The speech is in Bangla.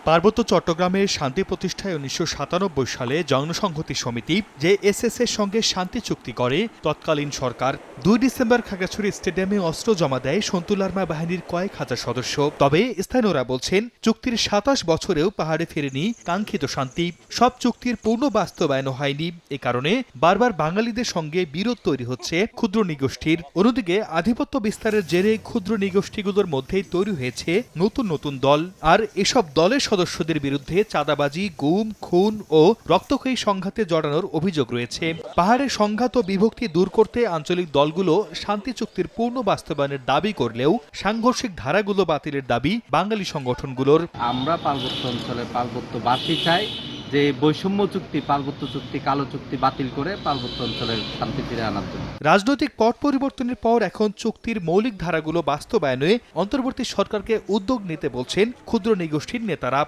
পার্বত্য চট্টগ্রামে শান্তি প্রতিষ্ঠায় ১৯৯৭ সালে জনসংহতি সমিতি জেএসএস এর সঙ্গে শান্তি চুক্তি করে তৎকালীন সরকার। ২ ডিসেম্বর খাগড়াছড়ি স্টেডিয়ামে অস্ত্র জমা দেয় সন্তুল আর্মা বাহিনীর কয়েক হাজার সদস্য। তবে স্থানীয়রা বলছেন, চুক্তির ২৭ বছরেও পাহাড়ে ফেরেনি কাঙ্ক্ষিত শান্তি। সব চুক্তির পূর্ণ বাস্তবায়ন হয়নি। এ কারণে বারবার বাঙালিদের সঙ্গে বিরোধ তৈরি হচ্ছে ক্ষুদ্র নৃগোষ্ঠীর। অন্যদিকে আধিপত্য বিস্তারের জেরে ক্ষুদ্র নৃগোষ্ঠীগুলোর মধ্যেই তৈরি হয়েছে নতুন নতুন দল। আর এসব দলের সদস্যদের বিরুদ্ধে চাঁদাবাজি, গুম, খুন ও রক্তক্ষয়ী সংঘাতে জড়ানোর অভিযোগ রয়েছে। পাহাড়ের সংঘাত ও বিভক্তি দূর করতে আঞ্চলিক দলগুলো শান্তি চুক্তির পূর্ণ বাস্তবায়নের দাবি করলেও সাংঘর্ষিক ধারাগুলো বাতিলের দাবি বাঙালি সংগঠনগুলোর। আমরা পার্বত্য অঞ্চলের পার্বত্যবাসী চাই যে বৈষম্য চুক্তি, পার্বত্য চুক্তি, কালো চুক্তি বাতিল করে পার্বত্য অঞ্চলের শান্তি ফিরে আনার জন্য। রাজনৈতিক পট পরিবর্তনের পর এখন চুক্তির মৌলিক ধারাগুলো বাস্তবায়নে অন্তর্বর্তী সরকারকে উদ্যোগ নিতে বলছেন ক্ষুদ্র নৃগোষ্ঠীর নেতারা।